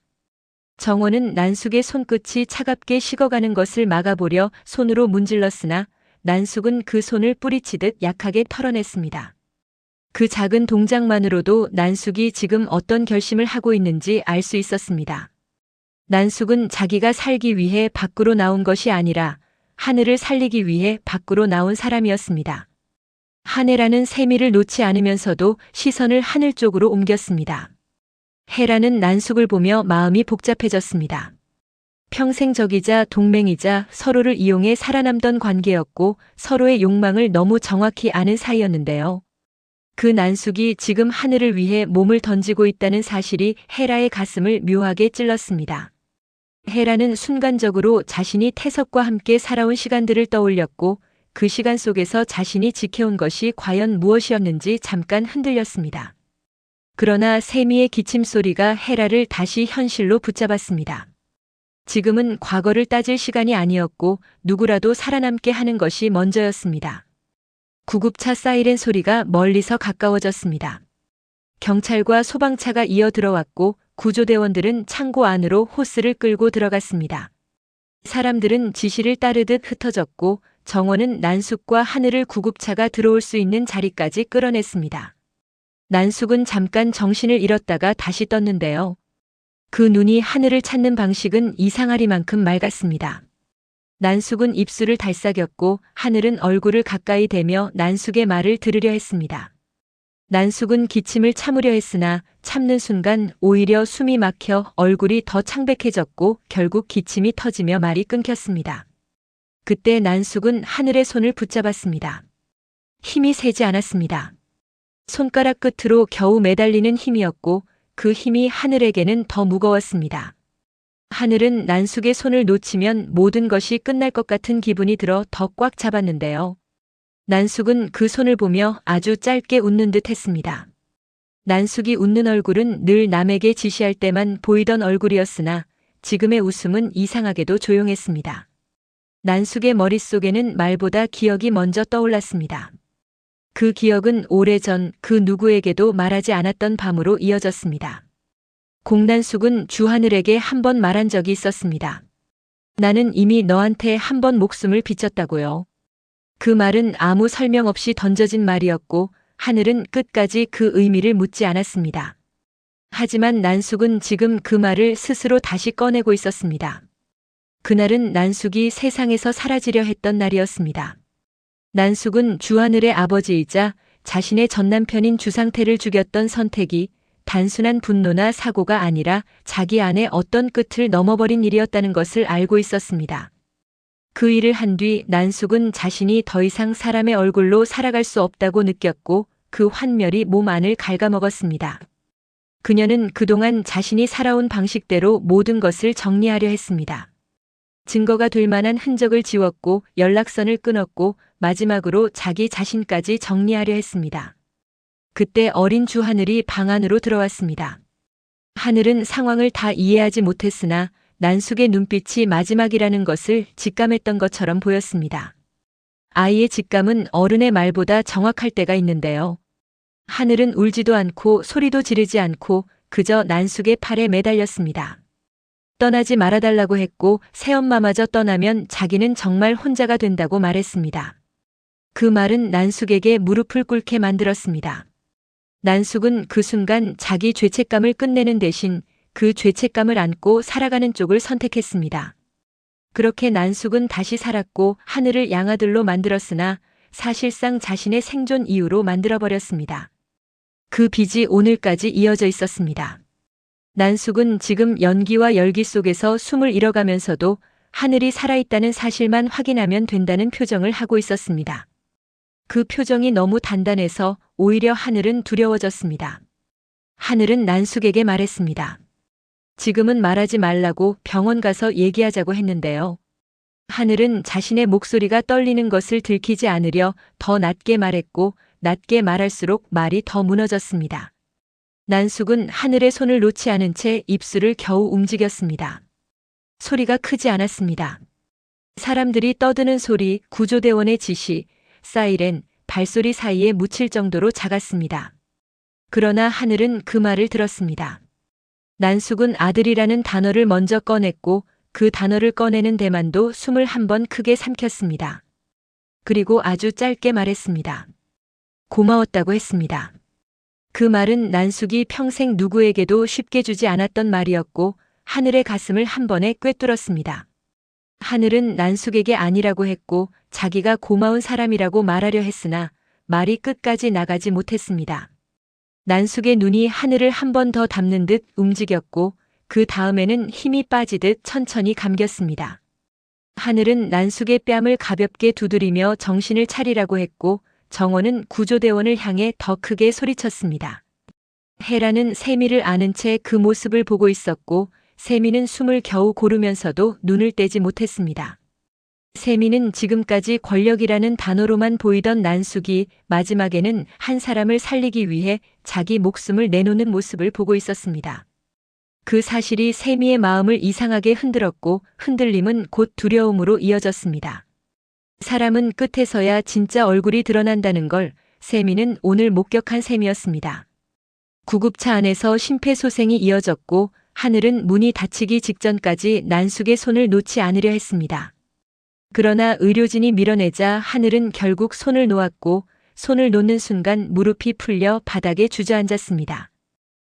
정원은 난숙의 손끝이 차갑게 식어가는 것을 막아보려 손으로 문질렀으나 난숙은 그 손을 뿌리치듯 약하게 털어냈습니다. 그 작은 동작만으로도 난숙이 지금 어떤 결심을 하고 있는지 알 수 있었습니다. 난숙은 자기가 살기 위해 밖으로 나온 것이 아니라 하늘을 살리기 위해 밖으로 나온 사람이었습니다. 하늘라는 세미를 놓지 않으면서도 시선을 하늘 쪽으로 옮겼습니다. 해라는 난숙을 보며 마음이 복잡해졌습니다. 평생 적이자 동맹이자 서로를 이용해 살아남던 관계였고 서로의 욕망을 너무 정확히 아는 사이였는데요. 그 난숙이 지금 하늘을 위해 몸을 던지고 있다는 사실이 헤라의 가슴을 묘하게 찔렀습니다. 헤라는 순간적으로 자신이 태석과 함께 살아온 시간들을 떠올렸고 그 시간 속에서 자신이 지켜온 것이 과연 무엇이었는지 잠깐 흔들렸습니다. 그러나 세미의 기침 소리가 헤라를 다시 현실로 붙잡았습니다. 지금은 과거를 따질 시간이 아니었고 누구라도 살아남게 하는 것이 먼저였습니다. 구급차 사이렌 소리가 멀리서 가까워졌습니다. 경찰과 소방차가 이어 들어왔고 구조대원들은 창고 안으로 호스를 끌고 들어갔습니다. 사람들은 지시를 따르듯 흩어졌고 정원은 난숙과 하늘을 구급차가 들어올 수 있는 자리까지 끌어냈습니다. 난숙은 잠깐 정신을 잃었다가 다시 떴는데요. 그 눈이 하늘을 찾는 방식은 이상하리만큼 맑았습니다. 난숙은 입술을 달싹였고 하늘은 얼굴을 가까이 대며 난숙의 말을 들으려 했습니다. 난숙은 기침을 참으려 했으나 참는 순간 오히려 숨이 막혀 얼굴이 더 창백해졌고 결국 기침이 터지며 말이 끊겼습니다. 그때 난숙은 하늘의 손을 붙잡았습니다. 힘이 세지 않았습니다. 손가락 끝으로 겨우 매달리는 힘이었고 그 힘이 하늘에게는 더 무거웠습니다. 하늘은 난숙의 손을 놓치면 모든 것이 끝날 것 같은 기분이 들어 더 꽉 잡았는데요. 난숙은 그 손을 보며 아주 짧게 웃는 듯 했습니다. 난숙이 웃는 얼굴은 늘 남에게 지시할 때만 보이던 얼굴이었으나 지금의 웃음은 이상하게도 조용했습니다. 난숙의 머릿속에는 말보다 기억이 먼저 떠올랐습니다. 그 기억은 오래전 그 누구에게도 말하지 않았던 밤으로 이어졌습니다. 공난숙은 주하늘에게 한 번 말한 적이 있었습니다. 나는 이미 너한테 한 번 목숨을 비쳤다고요. 그 말은 아무 설명 없이 던져진 말이었고 하늘은 끝까지 그 의미를 묻지 않았습니다. 하지만 난숙은 지금 그 말을 스스로 다시 꺼내고 있었습니다. 그날은 난숙이 세상에서 사라지려 했던 날이었습니다. 난숙은 주하늘의 아버지이자 자신의 전남편인 주상태를 죽였던 선택이 단순한 분노나 사고가 아니라 자기 안에 어떤 끝을 넘어버린 일이었다는 것을 알고 있었습니다. 그 일을 한 뒤 난숙은 자신이 더 이상 사람의 얼굴로 살아갈 수 없다고 느꼈고 그 환멸이 몸 안을 갉아먹었습니다. 그녀는 그동안 자신이 살아온 방식대로 모든 것을 정리하려 했습니다. 증거가 될 만한 흔적을 지웠고 연락선을 끊었고 마지막으로 자기 자신까지 정리하려 했습니다. 그때 어린 주하늘이 방 안으로 들어왔습니다. 하늘은 상황을 다 이해하지 못했으나 난숙의 눈빛이 마지막이라는 것을 직감했던 것처럼 보였습니다. 아이의 직감은 어른의 말보다 정확할 때가 있는데요. 하늘은 울지도 않고 소리도 지르지 않고 그저 난숙의 팔에 매달렸습니다. 떠나지 말아달라고 했고 새엄마마저 떠나면 자기는 정말 혼자가 된다고 말했습니다. 그 말은 난숙에게 무릎을 꿇게 만들었습니다. 난숙은 그 순간 자기 죄책감을 끝내는 대신 그 죄책감을 안고 살아가는 쪽을 선택했습니다. 그렇게 난숙은 다시 살았고 하늘을 양아들로 만들었으나 사실상 자신의 생존 이유로 만들어버렸습니다. 그 빚이 오늘까지 이어져 있었습니다. 난숙은 지금 연기와 열기 속에서 숨을 잃어가면서도 하늘이 살아있다는 사실만 확인하면 된다는 표정을 하고 있었습니다. 그 표정이 너무 단단해서 오히려 하늘은 두려워졌습니다. 하늘은 난숙에게 말했습니다. 지금은 말하지 말라고 병원 가서 얘기하자고 했는데요. 하늘은 자신의 목소리가 떨리는 것을 들키지 않으려 더 낮게 말했고 낮게 말할수록 말이 더 무너졌습니다. 난숙은 하늘의 손을 놓지 않은 채 입술을 겨우 움직였습니다. 소리가 크지 않았습니다. 사람들이 떠드는 소리, 구조대원의 지시, 사이렌, 발소리 사이에 묻힐 정도로 작았습니다. 그러나 하늘은 그 말을 들었습니다. 난숙은 아들이라는 단어를 먼저 꺼냈고 그 단어를 꺼내는 데만도 숨을 한 번 크게 삼켰습니다. 그리고 아주 짧게 말했습니다. 고마웠다고 했습니다. 그 말은 난숙이 평생 누구에게도 쉽게 주지 않았던 말이었고 하늘의 가슴을 한 번에 꿰뚫었습니다. 하늘은 난숙에게 아니라고 했고 자기가 고마운 사람이라고 말하려 했으나 말이 끝까지 나가지 못했습니다. 난숙의 눈이 하늘을 한 번 더 닮는 듯 움직였고 그 다음에는 힘이 빠지듯 천천히 감겼습니다. 하늘은 난숙의 뺨을 가볍게 두드리며 정신을 차리라고 했고 정원은 구조대원을 향해 더 크게 소리쳤습니다. 헤라는 세미를 아는 채 그 모습을 보고 있었고 세미는 숨을 겨우 고르면서도 눈을 떼지 못했습니다. 세미는 지금까지 권력이라는 단어로만 보이던 난숙이 마지막에는 한 사람을 살리기 위해 자기 목숨을 내놓는 모습을 보고 있었습니다. 그 사실이 세미의 마음을 이상하게 흔들었고 흔들림은 곧 두려움으로 이어졌습니다. 사람은 끝에서야 진짜 얼굴이 드러난다는 걸 세미는 오늘 목격한 셈이었습니다. 구급차 안에서 심폐소생이 이어졌고 하늘은 문이 닫히기 직전까지 난숙의 손을 놓지 않으려 했습니다. 그러나 의료진이 밀어내자 하늘은 결국 손을 놓았고 손을 놓는 순간 무릎이 풀려 바닥에 주저앉았습니다.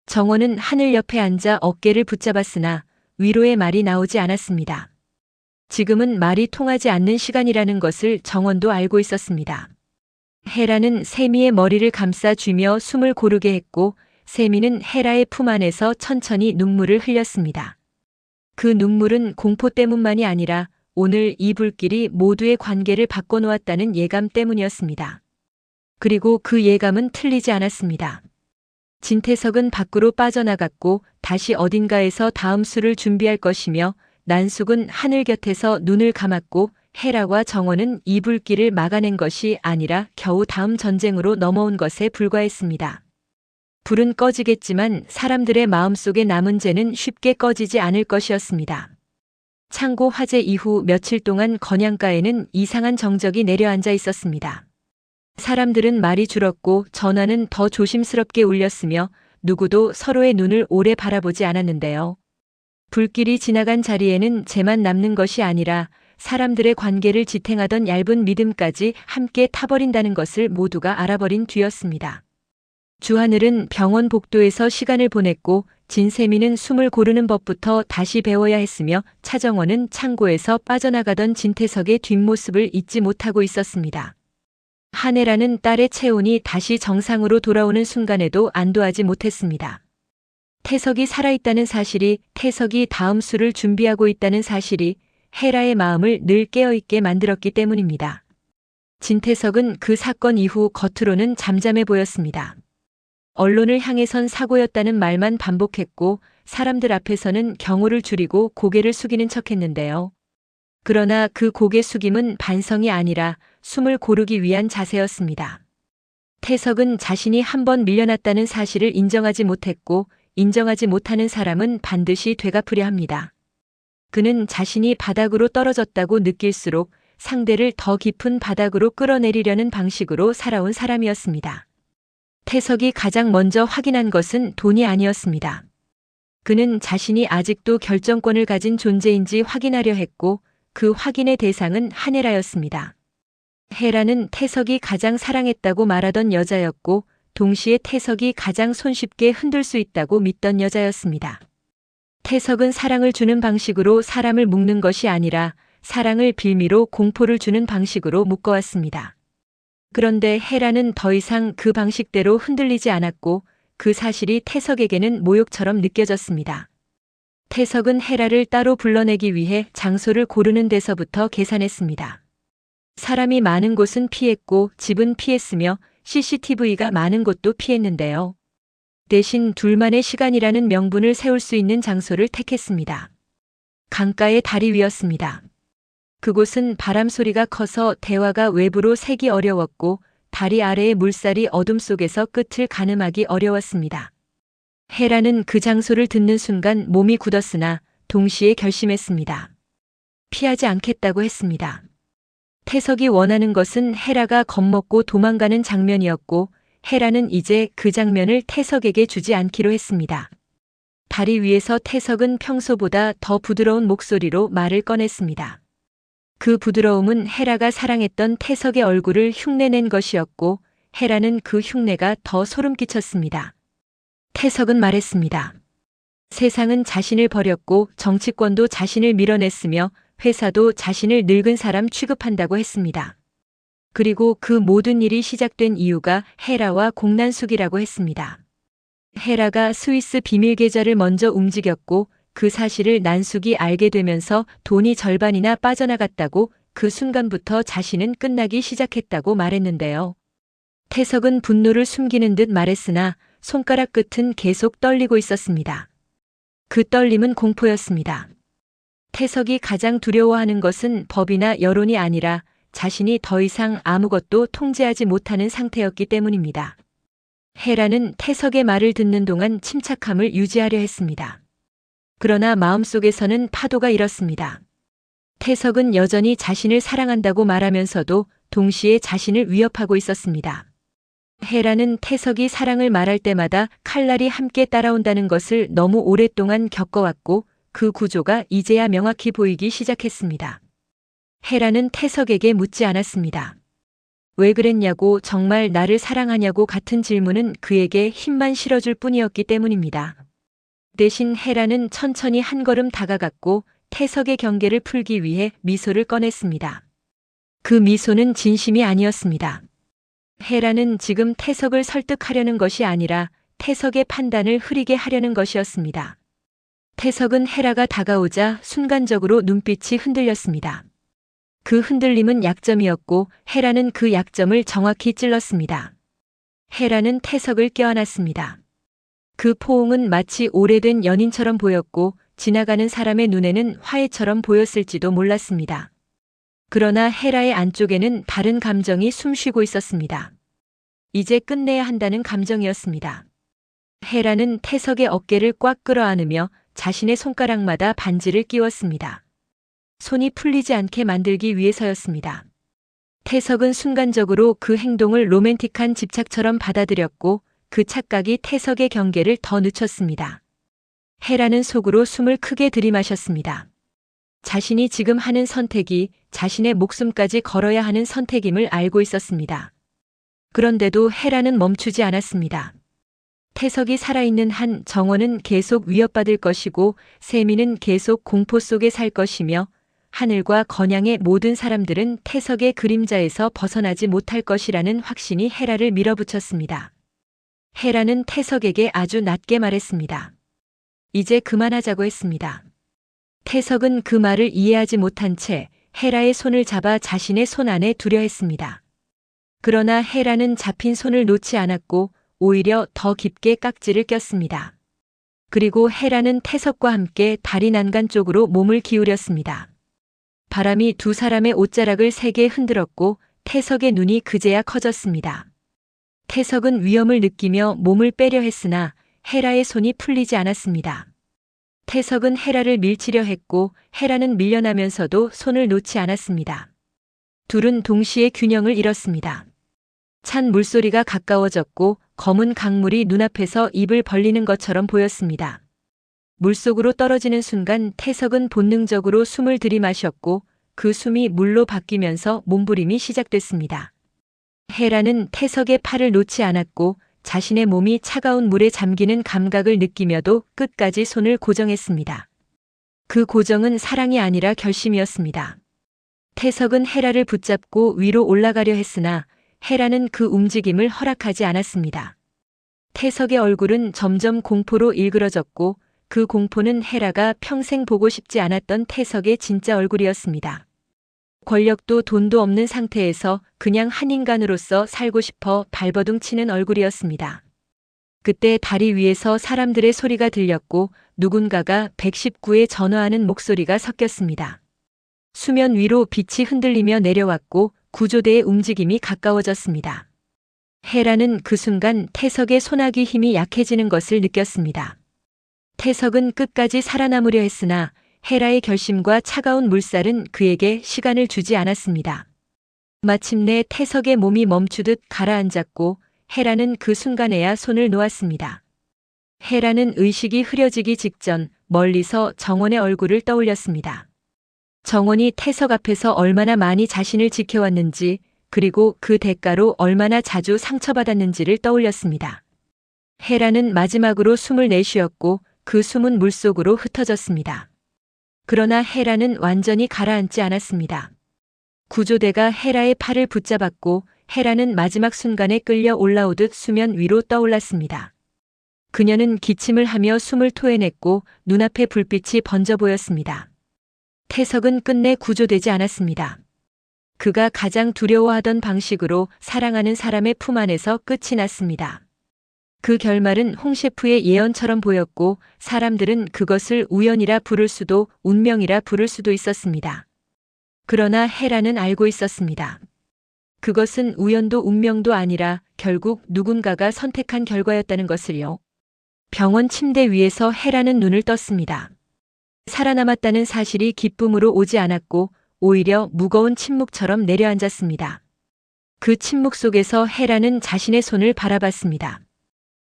정원은 하늘 옆에 앉아 어깨를 붙잡았으나 위로의 말이 나오지 않았습니다. 지금은 말이 통하지 않는 시간이라는 것을 정원도 알고 있었습니다. 헤라는 세미의 머리를 감싸 쥐며 숨을 고르게 했고 세미는 헤라의 품 안에서 천천히 눈물을 흘렸습니다. 그 눈물은 공포 때문만이 아니라 오늘 이 불길이 모두의 관계를 바꿔놓았다는 예감 때문이었습니다. 그리고 그 예감은 틀리지 않았습니다. 진태석은 밖으로 빠져나갔고 다시 어딘가에서 다음 수를 준비할 것이며 난숙은 하늘 곁에서 눈을 감았고 헤라와 정원은 이 불길을 막아낸 것이 아니라 겨우 다음 전쟁으로 넘어온 것에 불과했습니다. 불은 꺼지겠지만 사람들의 마음속에 남은 죄는 쉽게 꺼지지 않을 것이었습니다. 창고 화재 이후 며칠 동안 건양가에는 이상한 정적이 내려앉아 있었습니다. 사람들은 말이 줄었고 전화는 더 조심스럽게 울렸으며 누구도 서로의 눈을 오래 바라보지 않았는데요. 불길이 지나간 자리에는 죄만 남는 것이 아니라 사람들의 관계를 지탱하던 얇은 믿음까지 함께 타버린다는 것을 모두가 알아버린 뒤였습니다. 주하늘은 병원 복도에서 시간을 보냈고 진세미는 숨을 고르는 법부터 다시 배워야 했으며 차정원은 창고에서 빠져나가던 진태석의 뒷모습을 잊지 못하고 있었습니다. 한혜라는 딸의 체온이 다시 정상으로 돌아오는 순간에도 안도하지 못했습니다. 태석이 살아있다는 사실이, 태석이 다음 수를 준비하고 있다는 사실이 헤라의 마음을 늘 깨어있게 만들었기 때문입니다. 진태석은 그 사건 이후 겉으로는 잠잠해 보였습니다. 언론을 향해선 사고였다는 말만 반복했고 사람들 앞에서는 경호를 줄이고 고개를 숙이는 척했는데요. 그러나 그 고개 숙임은 반성이 아니라 숨을 고르기 위한 자세였습니다. 태석은 자신이 한번 밀려났다는 사실을 인정하지 못했고 인정하지 못하는 사람은 반드시 되갚으려 합니다. 그는 자신이 바닥으로 떨어졌다고 느낄수록 상대를 더 깊은 바닥으로 끌어내리려는 방식으로 살아온 사람이었습니다. 태석이 가장 먼저 확인한 것은 돈이 아니었습니다. 그는 자신이 아직도 결정권을 가진 존재인지 확인하려 했고 그 확인의 대상은 한혜라였습니다. 헤라는 태석이 가장 사랑했다고 말하던 여자였고 동시에 태석이 가장 손쉽게 흔들 수 있다고 믿던 여자였습니다. 태석은 사랑을 주는 방식으로 사람을 묶는 것이 아니라 사랑을 빌미로 공포를 주는 방식으로 묶어왔습니다. 그런데 헤라는 더 이상 그 방식대로 흔들리지 않았고 그 사실이 태석에게는 모욕처럼 느껴졌습니다. 태석은 헤라를 따로 불러내기 위해 장소를 고르는 데서부터 계산했습니다. 사람이 많은 곳은 피했고 집은 피했으며 CCTV가 많은 곳도 피했는데요. 대신 둘만의 시간이라는 명분을 세울 수 있는 장소를 택했습니다. 강가의 다리 위였습니다. 그곳은 바람 소리가 커서 대화가 외부로 새기 어려웠고 다리 아래의 물살이 어둠 속에서 끝을 가늠하기 어려웠습니다. 헤라는 그 장소를 듣는 순간 몸이 굳었으나 동시에 결심했습니다. 피하지 않겠다고 했습니다. 태석이 원하는 것은 헤라가 겁먹고 도망가는 장면이었고 헤라는 이제 그 장면을 태석에게 주지 않기로 했습니다. 다리 위에서 태석은 평소보다 더 부드러운 목소리로 말을 꺼냈습니다. 그 부드러움은 헤라가 사랑했던 태석의 얼굴을 흉내낸 것이었고 헤라는 그 흉내가 더 소름 끼쳤습니다. 태석은 말했습니다. 세상은 자신을 버렸고 정치권도 자신을 밀어냈으며 회사도 자신을 늙은 사람 취급한다고 했습니다. 그리고 그 모든 일이 시작된 이유가 헤라와 공난숙이라고 했습니다. 헤라가 스위스 비밀 계좌를 먼저 움직였고 그 사실을 난숙이 알게 되면서 돈이 절반이나 빠져나갔다고 그 순간부터 자신은 끝나기 시작했다고 말했는데요. 태석은 분노를 숨기는 듯 말했으나 손가락 끝은 계속 떨리고 있었습니다. 그 떨림은 공포였습니다. 태석이 가장 두려워하는 것은 법이나 여론이 아니라 자신이 더 이상 아무것도 통제하지 못하는 상태였기 때문입니다. 헤라는 태석의 말을 듣는 동안 침착함을 유지하려 했습니다. 그러나 마음속에서는 파도가 일었습니다. 태석은 여전히 자신을 사랑한다고 말하면서도 동시에 자신을 위협하고 있었습니다. 헤라는 태석이 사랑을 말할 때마다 칼날이 함께 따라온다는 것을 너무 오랫동안 겪어왔고 그 구조가 이제야 명확히 보이기 시작했습니다. 헤라는 태석에게 묻지 않았습니다. 왜 그랬냐고, 정말 나를 사랑하냐고 같은 질문은 그에게 힘만 실어줄 뿐이었기 때문입니다. 대신 헤라는 천천히 한 걸음 다가갔고 태석의 경계를 풀기 위해 미소를 꺼냈습니다. 그 미소는 진심이 아니었습니다. 헤라는 지금 태석을 설득하려는 것이 아니라 태석의 판단을 흐리게 하려는 것이었습니다. 태석은 헤라가 다가오자 순간적으로 눈빛이 흔들렸습니다. 그 흔들림은 약점이었고 헤라는 그 약점을 정확히 찔렀습니다. 헤라는 태석을 껴안았습니다. 그 포옹은 마치 오래된 연인처럼 보였고 지나가는 사람의 눈에는 화해처럼 보였을지도 몰랐습니다. 그러나 헤라의 안쪽에는 다른 감정이 숨쉬고 있었습니다. 이제 끝내야 한다는 감정이었습니다. 헤라는 태석의 어깨를 꽉 끌어안으며 자신의 손가락마다 반지를 끼웠습니다. 손이 풀리지 않게 만들기 위해서였습니다. 태석은 순간적으로 그 행동을 로맨틱한 집착처럼 받아들였고 그 착각이 태석의 경계를 더 늦췄습니다. 헤라는 속으로 숨을 크게 들이마셨습니다. 자신이 지금 하는 선택이 자신의 목숨까지 걸어야 하는 선택임을 알고 있었습니다. 그런데도 헤라는 멈추지 않았습니다. 태석이 살아있는 한 정원은 계속 위협받을 것이고 세미는 계속 공포 속에 살 것이며 하늘과 건양의 모든 사람들은 태석의 그림자에서 벗어나지 못할 것이라는 확신이 헤라를 밀어붙였습니다. 헤라는 태석에게 아주 낮게 말했습니다. 이제 그만하자고 했습니다. 태석은 그 말을 이해하지 못한 채 헤라의 손을 잡아 자신의 손 안에 두려 했습니다. 그러나 헤라는 잡힌 손을 놓지 않았고 오히려 더 깊게 깍지를 꼈습니다. 그리고 헤라는 태석과 함께 다리 난간 쪽으로 몸을 기울였습니다. 바람이 두 사람의 옷자락을 세게 흔들었고 태석의 눈이 그제야 커졌습니다. 태석은 위험을 느끼며 몸을 빼려 했으나 헤라의 손이 풀리지 않았습니다. 태석은 헤라를 밀치려 했고 헤라는 밀려나면서도 손을 놓지 않았습니다. 둘은 동시에 균형을 잃었습니다. 찬 물소리가 가까워졌고 검은 강물이 눈앞에서 입을 벌리는 것처럼 보였습니다. 물속으로 떨어지는 순간 태석은 본능적으로 숨을 들이마셨고 그 숨이 물로 바뀌면서 몸부림이 시작됐습니다. 헤라는 태석의 팔을 놓지 않았고 자신의 몸이 차가운 물에 잠기는 감각을 느끼며도 끝까지 손을 고정했습니다. 그 고정은 사랑이 아니라 결심이었습니다. 태석은 헤라를 붙잡고 위로 올라가려 했으나 헤라는 그 움직임을 허락하지 않았습니다. 태석의 얼굴은 점점 공포로 일그러졌고 그 공포는 헤라가 평생 보고 싶지 않았던 태석의 진짜 얼굴이었습니다. 권력도 돈도 없는 상태에서 그냥 한 인간으로서 살고 싶어 발버둥 치는 얼굴이었습니다. 그때 다리 위에서 사람들의 소리가 들렸고 누군가가 119에 전화하는 목소리가 섞였습니다. 수면 위로 빛이 흔들리며 내려왔고 구조대의 움직임이 가까워졌습니다. 헤라는 그 순간 태석의 소나기 힘이 약해지는 것을 느꼈습니다. 태석은 끝까지 살아남으려 했으나 헤라의 결심과 차가운 물살은 그에게 시간을 주지 않았습니다. 마침내 태석의 몸이 멈추듯 가라앉았고 헤라는 그 순간에야 손을 놓았습니다. 헤라는 의식이 흐려지기 직전 멀리서 정원의 얼굴을 떠올렸습니다. 정원이 태석 앞에서 얼마나 많이 자신을 지켜왔는지, 그리고 그 대가로 얼마나 자주 상처받았는지를 떠올렸습니다. 헤라는 마지막으로 숨을 내쉬었고 그 숨은 물속으로 흩어졌습니다. 그러나 헤라는 완전히 가라앉지 않았습니다. 구조대가 헤라의 팔을 붙잡았고 헤라는 마지막 순간에 끌려 올라오듯 수면 위로 떠올랐습니다. 그녀는 기침을 하며 숨을 토해냈고 눈앞에 불빛이 번져 보였습니다. 태석은 끝내 구조되지 않았습니다. 그가 가장 두려워하던 방식으로 사랑하는 사람의 품 안에서 끝이 났습니다. 그 결말은 홍 셰프의 예언처럼 보였고 사람들은 그것을 우연이라 부를 수도 운명이라 부를 수도 있었습니다. 그러나 헤라는 알고 있었습니다. 그것은 우연도 운명도 아니라 결국 누군가가 선택한 결과였다는 것을요. 병원 침대 위에서 헤라는 눈을 떴습니다. 살아남았다는 사실이 기쁨으로 오지 않았고 오히려 무거운 침묵처럼 내려앉았습니다. 그 침묵 속에서 헤라는 자신의 손을 바라봤습니다.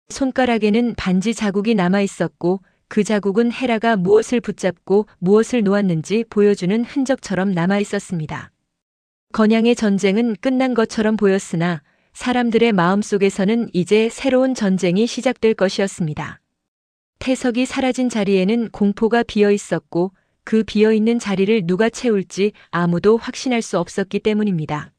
손가락에는 반지 자국이 남아 있었고 그 자국은 헤라가 무엇을 붙잡고 무엇을 놓았는지 보여주는 흔적처럼 남아 있었습니다. 건양의 전쟁은 끝난 것처럼 보였으나 사람들의 마음속에서는 이제 새로운 전쟁이 시작될 것이었습니다. 태석이 사라진 자리에는 공포가 비어 있었고 그 비어 있는 자리를 누가 채울지 아무도 확신할 수 없었기 때문입니다.